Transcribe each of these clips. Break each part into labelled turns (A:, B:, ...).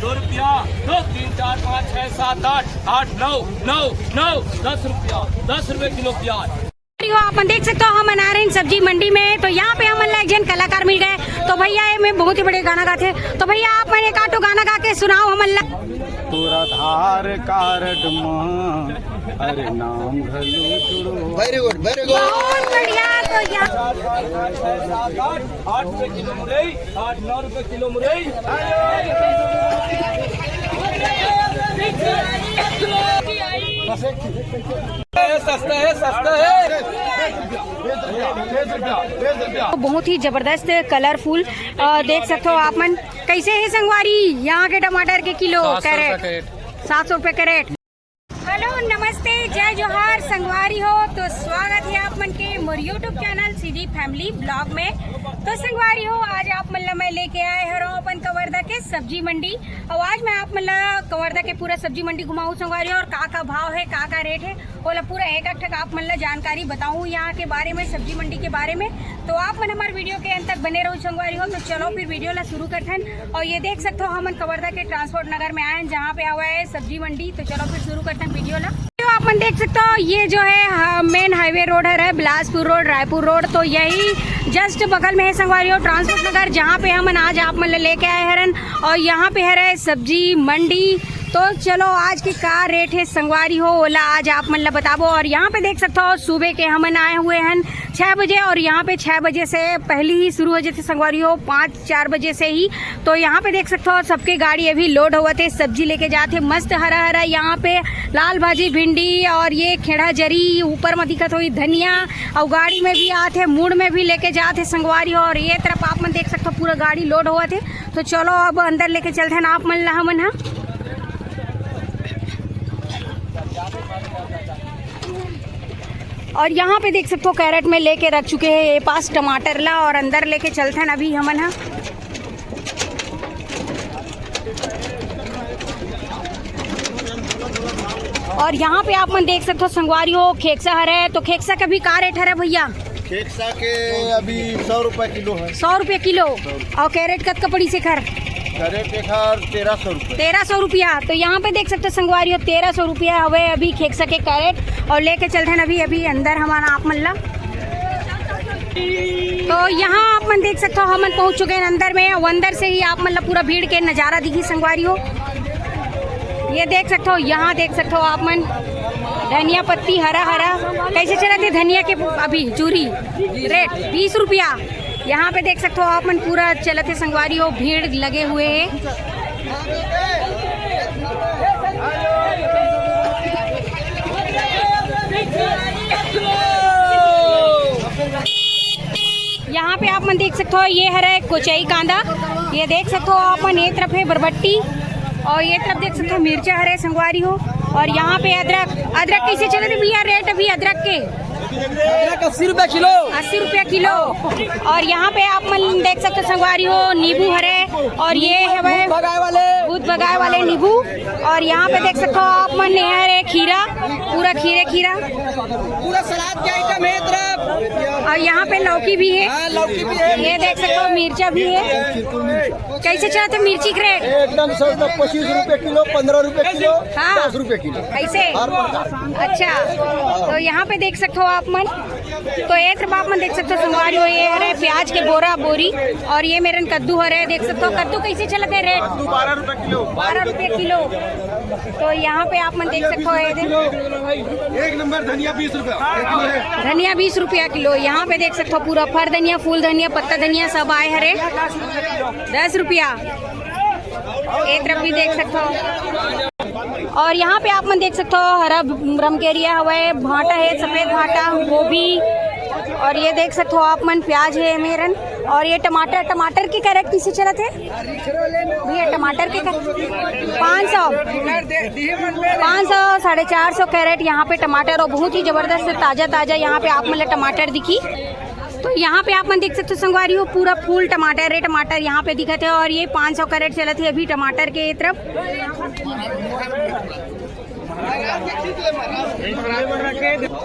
A: 2 रुपया 2 3 4 5 6 7 8 8 9 9 9 10 रुपया 10 रुपए किलो प्याज।
B: अपन देख सकते हो हम आ रहे हैं सब्जी मंडी में। तो यहाँ पे हम एक जन कलाकार मिल गए। तो भैया मैं बहुत ही बड़े गाना गाते। तो भैया आप मैंने काटो गाना गा के सुनाओ हम
C: पूरा धार कारड अरे नाम घलू वेरी गुड
B: बहुत बढ़िया। तो
A: 8 रुपए किलो मुरई 8 9 रुपए किलो मुरई। सस्ता है सस्ता है।
B: बहुत ही जबरदस्त कलरफुल देख सकते हो आप मन। कैसे है संगवारी यहाँ के टमाटर के किलो कैरेट 700 रुपए कैरेट। हेलो नमस्ते जय जोहार संगवारी हो। तो स्वागत है आप मन के मोर यूट्यूब चैनल सीधी फैमिली ब्लॉग में। तो संगवारी हो आज आप मन मैं लेके आए हूँ अपन कवर्धा के सब्जी मंडी। और आज मैं आप मन कवर्धा के पूरा सब्जी मंडी घुमाऊँ संगवारी और का भाव है का रेट है वो पूरा एक ठक आप मन जानकारी बताऊँ यहाँ के बारे में सब्जी मंडी के बारे में। तो आप मन हमारे वीडियो के अंत तक बने रहो संगवारी हो। तो चलो फिर वीडियो ला शुरू करते हैं। और ये देख सकते हो हम कवर्धा के ट्रांसपोर्ट नगर में आए हैं जहाँ पे हुआ है सब्जी मंडी। तो चलो फिर शुरू करते हैं वीडियो ला। तो आप मन देख सकते हो ये जो है मेन हाईवे रोड है बिलासपुर रोड रायपुर रोड। तो यही जस्ट बगल में है संगवारी और ट्रांसपोर्ट नगर जहाँ पे हम आज आप मन लेके आए हरन। और यहाँ पे है सब्जी मंडी। तो चलो आज की का रेट है संगवारी हो ओला आज आप मन बताबो। और यहाँ पे देख सकते हो सुबह के हमन आए हुए हैं 6 बजे। और यहाँ पे 6 बजे से पहले ही शुरू हो जाते संगवारी हो 5-4 बजे से ही। तो यहाँ पे देख सकते हो सबके गाड़ी अभी लोड हुआ थे सब्जी लेके जाते मस्त हरा हरा। यहाँ पे लाल भाजी भिंडी और ये खेड़ा जरी ऊपर में दिखत हुई धनिया। और गाड़ी में भी आते मूड में भी लेके जाते संगवारी हो। और ये तरफ आप मन देख सकते हो पूरा गाड़ी लोड हुआ थे। तो चलो अब अंदर लेके चलते हैं आप मन ला हमन। और यहाँ पे देख सकते हो कैरेट में लेके रख चुके हैं ये पास टमाटर ला। और अंदर लेके चलते हैं अभी हमन। और यहाँ पे आप मन देख सकते हो संगवारी हो खेकसा है। तो खेकसा का भी का रेट है भैया?
C: खेकसा के अभी 100 रुपए किलो है।
B: 100 रुपये किलो। और कैरेट कत कपड़ी से खर?
C: कैरेट के खर 1300 रुपए। 1300
B: रुपया। तो यहाँ पे देख सकते हो संगवारी हो 1300 रुपया हवे अभी खेकसा के कैरेट। और लेके चलते हैं अभी अंदर हमारा आप मन ला। तो यहाँ आप मन देख सकते हो हमन पहुँच चुके हैं अंदर में। और अंदर से ही आप मन ला पूरा भीड़ के नज़ारा दिखी संगवारी हो। ये देख सकते हो यहाँ देख सकते हो आप मन धनिया पत्ती हरा हरा कैसे चला थे धनिया के अभी चूरी रेट 20 रुपया। यहाँ पे देख सकते हो आप मन पूरा चलते संगवारी हो भीड़ लगे हुए हैं। यहाँ पे आप मन देख सकते हो ये है कोचई कांदा। ये देख सकते हो आप मन एक तरफ है बरबट्टी और ये तरफ देख सकते हो मिर्चा हरे संगवारी हो। और यहाँ पे अदरक कैसे चले थे भैया रेट अभी अदरक के?
A: 80 रुपए किलो।
B: 80 रुपया किलो। और यहाँ पे आप मन देख सकते हो संगवारी हो नींबू हरे। और ये है दूध बगाए वाले नींबू। और यहाँ पे देख सकते हो आप मन है खीरा पूरा खीरा
A: पूरा सलाद के आइटम है तरफ।
B: और यहाँ पे लौकी भी है।
A: लौकी भी है।
B: ये देख सकते हो मिर्चा भी है। कैसे चलते मिर्ची के रेट?
C: एकदम सस्ता 25 रुपए किलो 15 रुपए किलो।
B: हाँ
C: 10 रुपए किलो
B: ऐसे। अच्छा तो यहाँ पे देख सकते हो आप मन। तो एक तरफ आप मन देख सकते हो संगवारी हो ये है प्याज के बोरी। और ये मेरे कद्दू है देख सकते हो। कद्दू कैसे चलते हैं रेट?
C: 12 रुपए किलो।
B: 12 रुपये किलो। तो यहाँ पे आप मन देख सकते हो
C: एक नंबर धनिया 20 रुपया।
B: धनिया 20 रुपया किलो। यहाँ पे देख सकते हो पूरा फर धनिया फूल धनिया पत्ता धनिया सब आए हरे 10 रुपया। एक तरफ भी देख सकते हो। और यहाँ पे आप मन देख सकते हो हरा रमकेरिया हुआ है भाटा है सफेद भाटा गोभी। और ये देख सकते हो आप मन प्याज है मेरन। और ये टमाटर के कैरेट किसे चला थे भैया? टमाटर के 500 450 कैरेट यहाँ पे टमाटर। और बहुत ही जबरदस्त ताजा यहाँ पे आप मतलब टमाटर दिखी। तो यहाँ पे आप मन देख सकते हो संगवारी हो पूरा फूल टमाटर है टमाटर यहाँ पे दिखा थे। और ये 500 कैरेट चला थी अभी टमाटर के तरफ।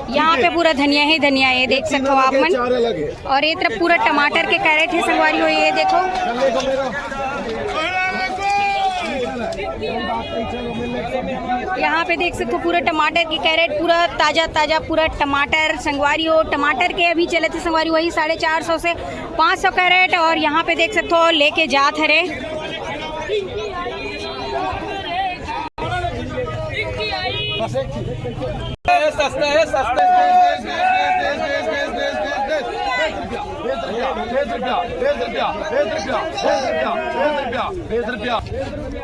B: यहाँ पे पूरा धनिया है धनिया ये देख सकते हो आप मन। और ये तरफ पूरा टमाटर के कैरेट है संगवारी हो ये देखो। यहाँ पे देख सकते हो पूरा टमाटर की कैरेट, पूरा ताजा ताजा पूरा टमाटर संगवारी हो। टमाटर के अभी चले थे संगवारी वही 450 से 500 कैरेट। और यहाँ पे देख सकते हो लेके जात हरे।
C: सस्ता है, सस्ता है। 20 रुपया।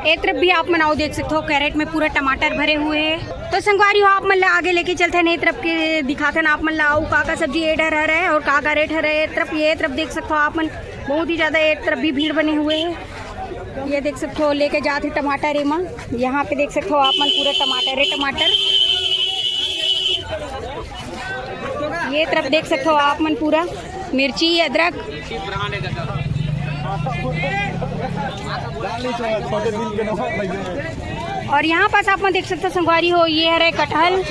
B: एक तरफ भी आप मनाओ देख सकते हो कैरेट में पूरा टमाटर भरे हुए हैं। तो संगवारी हो आप मतलब आगे लेके चलते हैं, तरफ के दिखाते ना आप मतलब आओ का सब्जी ए डर है और का रेट है। तरफ ये तरफ देख सकते हो आप मन बहुत ही ज़्यादा एक तरफ भी भीड़ बने हुए हैं। ये देख सकते हो लेके जाते टमाटर एमा। यहाँ पे देख सकते हो आप मन पूरा टमाटर है टमाटर। ये तरफ देख सकते हो आप मन पूरा मिर्ची अदरक। और यहाँ पास आप देख सकते हो संगवारी हो ये है कटहल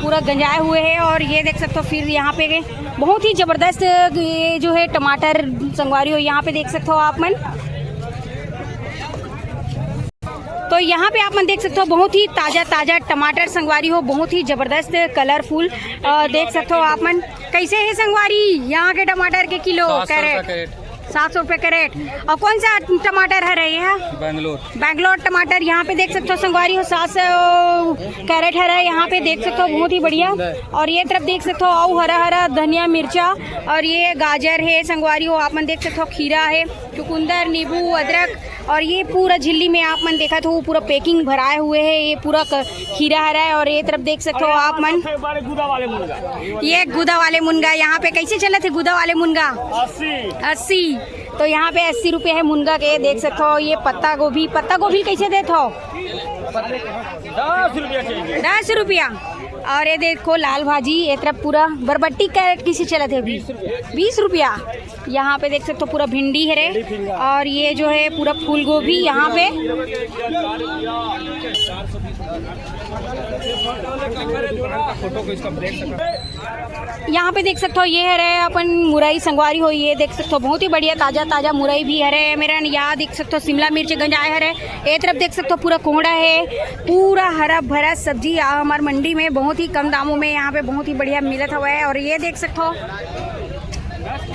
B: पूरा गंजाए हुए हैं। और ये देख सकते हो फिर यहाँ पे बहुत ही ज़बरदस्त ये जो है टमाटर संगवारी हो यहाँ पे देख सकते हो आप मन। तो यहाँ पे आप मन देख सकते हो बहुत ही ताज़ा ताज़ा टमाटर संगवारी हो, बहुत ही ज़बरदस्त कलरफुल देख सकते हो आप मन। कैसे है संगवारी यहाँ के टमाटर के किलो कैरेट? 700 रुपये कैरेट। और कौन सा टमाटर है रही है? बैंगलोर टमाटर। यहाँ पे देख सकते हो संगवारी हो 700 कैरेट है यहाँ पे देख सकते हो बहुत ही बढ़िया। और ये तरफ देख सकते हो आओ हरा हरा धनिया मिर्चा और ये गाजर है संगवारी हो आप मन देख सकते हो। खीरा है, चुकंदर, नींबू, अदरक। और ये पूरा झिल्ली में आप मन देखा तो वो पूरा पैकिंग भराए हुए है। ये पूरा खीरा हरा है। और ये तरफ देख सकते हो आप मन ये गुदा वाले मुनगा। यहाँ पे कैसे चले थे गुदा वाले मुनगा? 80। तो यहाँ पे 80 रुपये है मुनगा के देख सकते हो। ये पत्ता गोभी कैसे देते हो? 10 रुपया। और ये देखो लाल भाजी ये तरफ पूरा बरबट्टी कैरेट किसी चला थे 20 रुपया। यहाँ पे देख सकते हो पूरा भिंडी है रे। और ये जो है पूरा फूल गोभी यहाँ पे। यहाँ पे देख सकते हो ये है रे अपन मुरई संगवारी हो। ये देख सकते हो बहुत ही बढ़िया ताजा ताजा मुरई भी है रे मेरा। यहाँ देख सकते हो शिमला मिर्च गंजाए है रे। ये तरफ देख सकते हो पूरा कोहड़ा है, पूरा हरा भरा सब्जी हमारे मंडी में बहुत ही कम दामों में यहाँ पे बहुत ही बढ़िया मिलत हुआ है। और ये देख सकते हो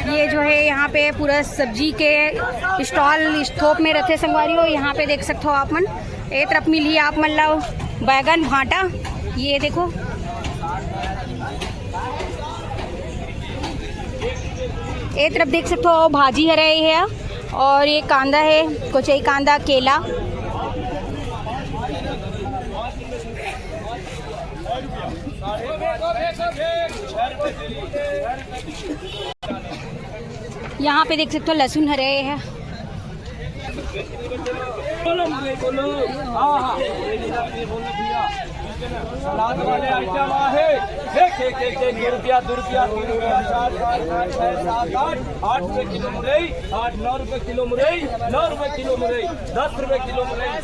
B: ये जो है यहाँ पे पूरा सब्जी के स्टॉल थोक में रखे संगवारी हो। यहाँ पे देख सकते हो आप मन एक तरफ मिली आप मन लो बैगन भाटा। ये देखो एक तरफ देख सकते हो भाजी है रही है। और ये कांदा है, कोचई कांदा, केला। यहाँ पे देख सकते हो लहसुन हरे है।
A: सलाद वाले आइटम है। एक 2 रुपया 3 रुपया 4 5 6 7 8 रुपये किलो मुरई, 8-9 रुपये किलो मुरई, 9 रुपये किलो मुरई, 10 रुपये किलो मुरई, 10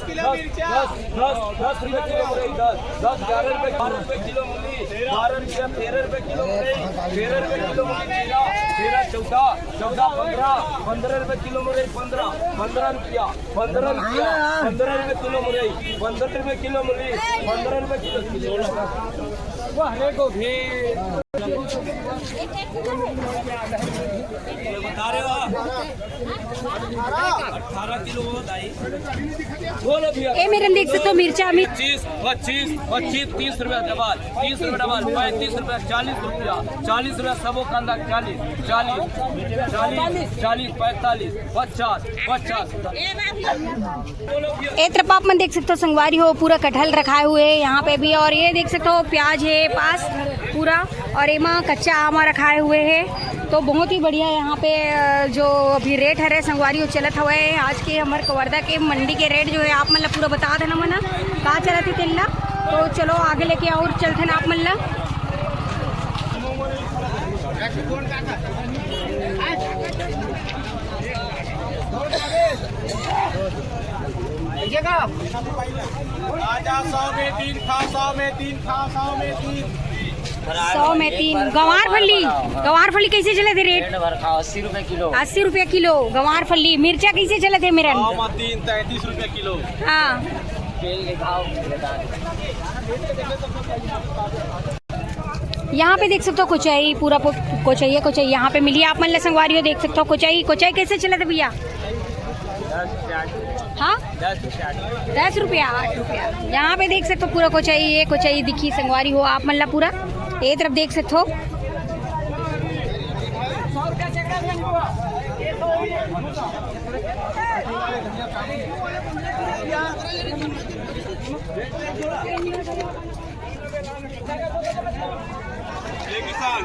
A: रुपये किलो मुरई, 10 11 रुपये 12 रुपये किलो मुरई, 12 रुपया 13 रुपये किलो मुरई, 13 रुपये किलो मुरई, 13 14 15 रुपये किलो मुरई, 15 रुपया 15 रुपये किलो मुरई, 15 रुपये किलो मुरई, 15 रुपये किलो वाह को भी बता रहे हो 18 किलो बोलो भैया।
B: ये मेरे देख सकते हो मिर्चा
A: 25 30 रुपया डबल, 30 रुपया डबल, 35 रुपया, 40 रुपया, 40 रुपया सबो कांदा 40 45 50।
B: एक तरफ आप मन देख सकते हो संगवारी हो पूरा कटहल रखाए हुए है यहाँ पे भी। और ये देख सकते हो प्याज है पास पूरा। और एमा कच्चा आमा रखाए हुए है। तो बहुत ही बढ़िया यहाँ पे जो अभी रेट है संगवारी हो चलत हुआ है। आज के हमारे कवर्धा के मंडी के रेट जो है आप मतलब पूरा बता देना मना कहाँ चला थे तेल्ला। तो चलो आगे लेके और चलते ना आप मतलब।
C: आजा 100 में 3 खा, 100 में 3 खा, 100 में 3।
B: 100 में 3। गंवार फली कैसे चले थे रेट?
D: 80 रुपए किलो।
B: 80 रुपये किलो गंवार फली। मिर्चा कैसे चले थे मेरा?
C: 3 33 रुपये किलो।
B: हाँ यहाँ पे देख सकते हो कोचाई पूरा कोचाई यहाँ पे मिली आप मन संगवारी हो। देख सकते हो कोचाई कैसे चला था भैया? हाँ 10 रुपया 8 रुपया। यहाँ पे देख सकते हो पूरा कोचाई दिखी संगवारी हो आप मन पूरा ये तरफ देख सकते हो।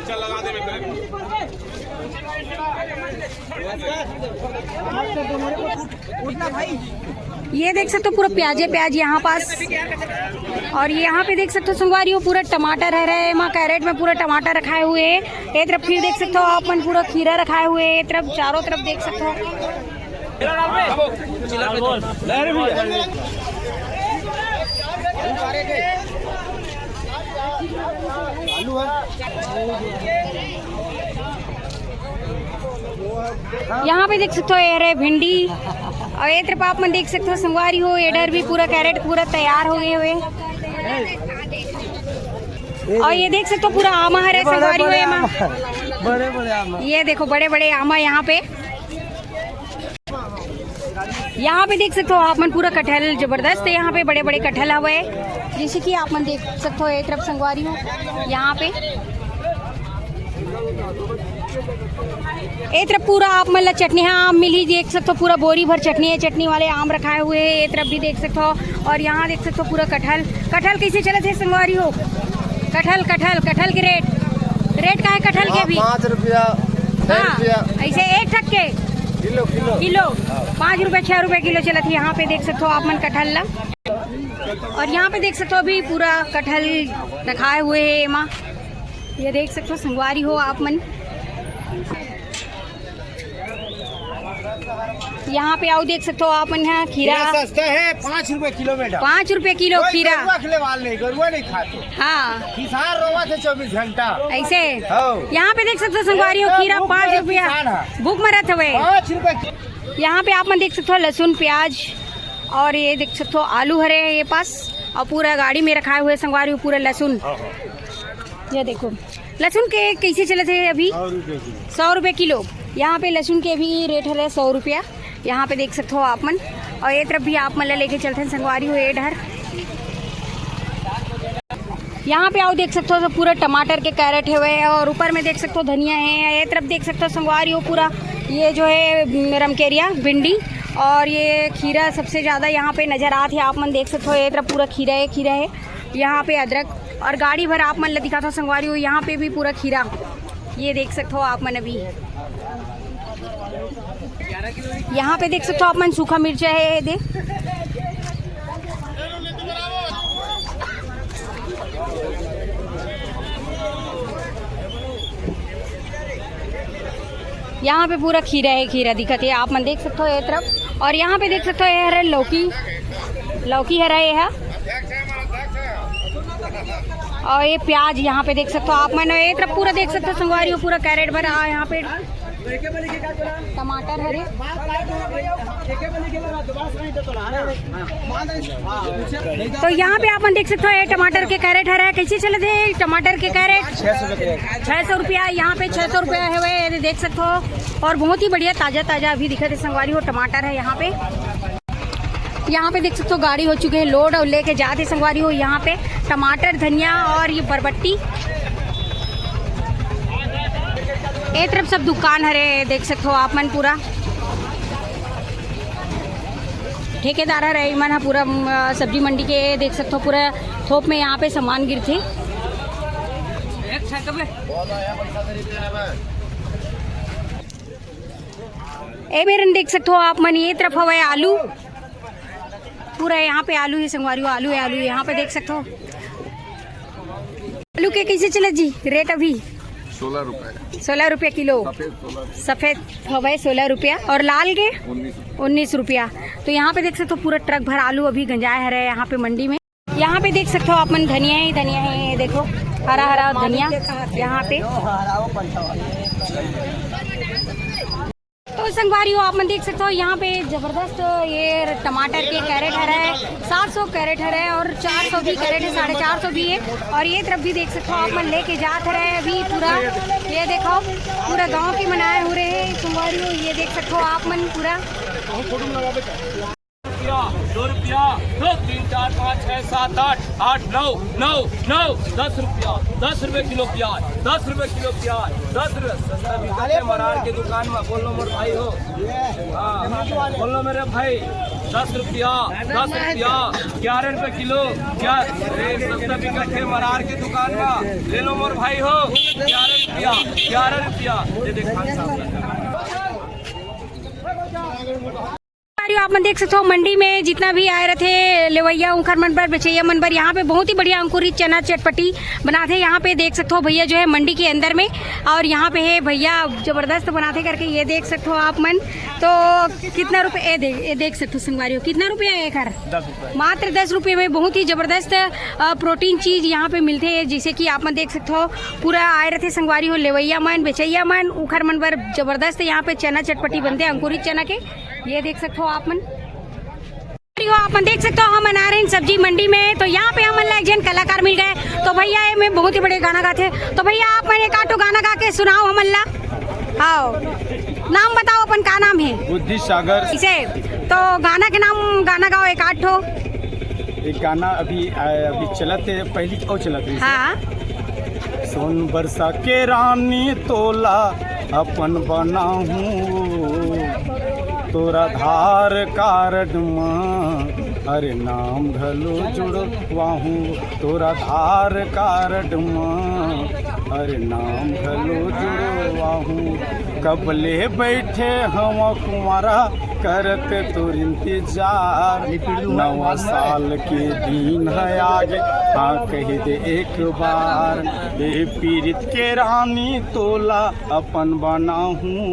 C: चल लगा दे
B: ये देख सकते हो पूरा प्याज यहाँ पास। और यहाँ पे देख सकते हो संगवारी हो पूरा टमाटर है माँ कैरेट में पूरा टमाटर रखाए हुए है। एक तरफ फिर देख सकते हो आप मन पूरा खीरा रखाए हुए है। एक तरफ चारों तरफ देख सकते हो। यहाँ पे देख सकते हो ये रहे भिंडी और ये तरफ आप मन देख सकते हो संगवारी हो इधर भी पूरा कैरेट पूरा तैयार हो गए हुए। और ये देख सकते हो पूरा आमा है संगवारी हो
D: बड़े आम।
B: ये देखो बड़े आमा यहाँ पे देख सकते हो आप मन पूरा कटहल जबरदस्त है। यहाँ पे बड़े कटहल हुए जैसे कि आप मन देख सकते हो एक तरफ संगवारी हो। यहाँ पे एक तरफ पूरा आप मतलब चटनी आम मिली देख सकते हो पूरा बोरी भर चटनी है। चटनी वाले आम रखाए हुए हैं एक तरफ भी देख सकते हो। और यहाँ देख सकते हो पूरा कटहल कैसे चले थे संगवारी हो? कटहल के रेट का है कटहल के भी
D: 5 रुपया।
B: हाँ ऐसे एक ठक के किलो 5 रुपए 6 रुपए किलो चला थी। यहाँ पे देख सकते हो आप मन कटहल ला। और यहाँ पे देख सकते हो अभी पूरा कटहल रखाए हुए है माँ। ये देख सकते हो संगवारी हो आप मन। यहाँ पे आओ देख सकते हो आप मन है खीरा
D: सस्ता है 5 रुपए किलो में।
B: 5 रुपए किलो खीरा।
D: गरुआ नहीं खाते।
B: हाँ
D: किसान रोवा थे 24 घंटा
B: ऐसे। यहाँ पे देख सकते हो संगवारी हो खीरा 5 रुपया भूख मरत हुए
D: 5 रुपए।
B: यहाँ पे आप मन देख सकते हो लहसुन प्याज और ये देख सकते हो आलू हरे ये पास और पूरा गाड़ी में रखाए हुए संगवारी हो पूरा लहसुन। ये देखो लहसुन के कैसे चले थे अभी 100 रुपये किलो। यहाँ पे लहसुन के भी रेट है 100 रुपया। यहाँ पे देख सकते हो आप मन। और ये तरफ भी आप मन लेके चलते हैं संगवारी हो ये डर। यहाँ पे आओ देख सकते हो तो पूरा टमाटर के कैरेट है हुए और ऊपर में देख सकते हो धनिया है। ये तरफ देख सकते हो संगवारी हो पूरा ये जो है रमकेरिया भिंडी और ये खीरा सबसे ज़्यादा यहाँ पे नज़र आते हैं आप मन देख सकते हो। ये तरफ पूरा खीरा है यहाँ पे अदरक और गाड़ी भर आप मन दिखा था संगवारी हो। यहाँ पे भी पूरा खीरा ये देख सकते हो आप मन। अभी यहाँ पे देख सकते हो आप मन सूखा मिर्चा है देख। यहाँ पे पूरा खीरा दिखत है आप मन देख सकते हो ये तरफ। और यहाँ पे देख सकते हो ये हरा लौकी हरा ये है और ये प्याज यहाँ पे देख सकते हो आप मन। ये तरफ पूरा देख सकते हो संगवारी हो पूरा कैरेट भरा यहाँ पे टमाटर हरे। तो यहाँ पे आप देख सकते हो ये टमाटर के कैरेट हरा कैसे चले थे टमाटर के कैरेट 600 रुपया। यहाँ पे 600 रुपया है हुए देख सकते हो। और बहुत ही बढ़िया ताज़ा अभी दिखा थे संगवारी हो टमाटर है यहाँ पे देख सकते हो गाड़ी हो चुके हैं लोड और लेके जाते संगवारी हो। यहाँ पे टमाटर धनिया और ये बरबट्टी एक तरफ सब दुकान हरे देख सकते हो आप मन। पूरा ठेकेदार है मन पूरा सब्जी मंडी के देख सकते हो पूरा थोक में यहाँ पे सामान गिर थे। ए मेरन देख सकते हो आप मन। ये तरफ हवा आलू पूरा यहाँ पे आलू है संगवारी हो। आलू यहाँ पे देख सकते हो। आलू के कैसे चले जी रेट अभी 16 रुपये किलो। सफ़ेद हवा 16 रुपया और लाल के 19 रुपया। तो यहाँ पे देख सकते हो पूरा ट्रक भर आलू अभी गंजाए है यहाँ पे मंडी में। यहाँ पे देख सकते हो आप मन धनिया है देखो हरा धनिया यहाँ पे। तो संगवारी हो आप मन देख सकते हो यहाँ पे जबरदस्त ये टमाटर के कैरेट हरा है 700 कैरेट है और 400 भी कैरेट है, 450 भी है। और ये तरफ भी देख सकते हो आप मन लेके जाते रहे अभी पूरा, ये देखो पूरा गांव के मनाए हो रहे हैं संगवारी, ये देख सकते हो आप मन पूरा।
A: 2 रुपया 2 3 4 5 6 7 8 8 9 9 9 10 रुपया 10 रुपए किलो प्याज, 10 रुपए किलो प्याज, 10 रुपए सस्ता बिकते हैं मरार के दुकान में। बोल लो मेरे भाई हो, हाँ बोल लो मेरे भाई। 10 रुपया 11 रुपए किलो, क्या सस्ता बिकते हैं मरार के दुकान में। ले लो मोर भाई हो, 11 रुपया ये देख खान साहब।
B: आप मन देख सकते हो मंडी में जितना भी आए रहे थे लेवैया उखर मन पर बेचैया मन पर, यहाँ पे बहुत ही बढ़िया अंकुरित चना चटपटी बनाते हैं। यहाँ पे देख सकते हो भैया जो है मंडी के अंदर में, और यहाँ पे है भैया जबरदस्त बनाते करके, ये देख सकते हो आप मन। तो कितना रुपए ये देख सकते हो संगवारी हो, कितना रुपया है एक, मात्र 10 रुपये में बहुत ही जबरदस्त प्रोटीन चीज यहाँ पे मिलते हैं। जैसे कि आप मन देख सकते हो पूरा आए रहे थे संगवारी हो लेवैया मन बेचैया मन उखर मन पर, जबरदस्त यहाँ पे चना चटपटी बनते हैं अंकुरित चना के, ये देख सकते हो आप मन। आप मन देख सकते हो हम आ रहे हैं सब्जी मंडी में, तो यहाँ पे हमन एक जन कलाकार मिल गए, तो भैया ये में बहुत ही बड़े गाना गाते हैं। तो भैया आप मैंने काटो गाना गा के सुनाओ हमन ला। आओ नाम बताओ अपन, का नाम है?
C: बुद्धि सागर।
B: इसे तो गाना के नाम गाना गाओ एक आठ ठो।
C: एक गाना अभी चलत है, पहली और चलत है।
B: हाँ
C: सोन बरसा के रानी तोला अपन बनाहूँ, तोरा धार कार्ड माँ अरे नाम घलो जुड़वाहूँ, तोरा धार कार्ड माँ अरे नाम घलो जुड़वाहूँ। कब ले बैठे हम कुमारा करते तोर इंतजार, नवा साल के दिन है आगे, हाँ कह दे एक बार। ए पीरित के रानी तोला अपन बनाहूँ,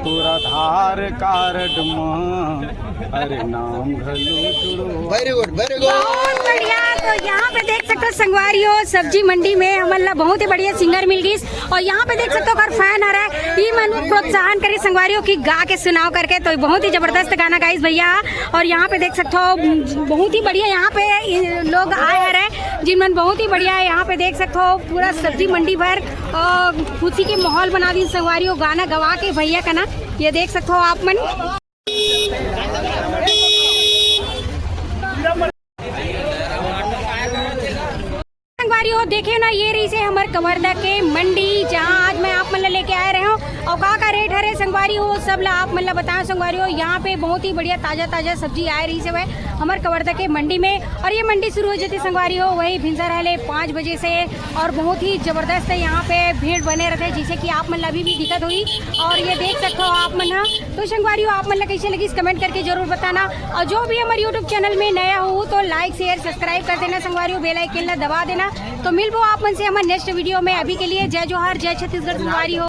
C: तोरा धार कार्ड माँ अरे नाम घलो जुड़ो।
D: वेरी गुड
B: बहुत बढ़िया। तो यहाँ पे देख सकते हो संगवारी हो सब्जी मंडी में हमारा बहुत ही बढ़िया सिंगर मिल गई, और यहाँ पे देख सकते हो अगर फैन आ रहा है ये मन प्रोत्साहन करे संगवारी हो की गा के सुनाओ करके, तो बहुत ही जबरदस्त गाना गाइस भैया। और यहाँ पे देख सकते हो बहुत ही बढ़िया यहाँ पे लोग आए रहे जिन मन बहुत ही बढ़िया है। यहाँ पे देख सकते हो पूरा सब्जी मंडी भर खुशी के माहौल बना दी संगवारी हो गाना गवा के भैया का ना, ये देख सकते हो आप मन। संगवारी हो देखे ना ये रही से हमारे कवर्धा के मंडी, जहाँ आज मैं आप मतलब लेके आए रहे हूँ, और का रेट है संगवारी हो सब ला आप मतलब बताएं संगवारी हो। यहाँ पे बहुत ही बढ़िया ताजा सब्जी आए रही से वह हमारे कवर्धा के मंडी में, और ये मंडी शुरू हो जाती संगवारी हो वही भिनसा रहले 5 बजे से, और बहुत ही जबरदस्त है यहाँ पे भीड़ बने रहते हैं, जिसे कि आप मतलब अभी भी दिक्कत हुई। और ये देख सकते हो आप मन। तो संगवारी हो आप मतलब कैसे लगी कमेंट करके जरूर बताना, और जो भी हमारे यूट्यूब चैनल में नया हो तो लाइक शेयर सब्सक्राइब कर देना संगवारी हो, बेल आइकन दबा देना। तो मिलबो आप मन से हमारे नेक्स्ट वीडियो में। अभी के लिए जय जोहार, जय छत्तीसगढ़ संगवारी हो।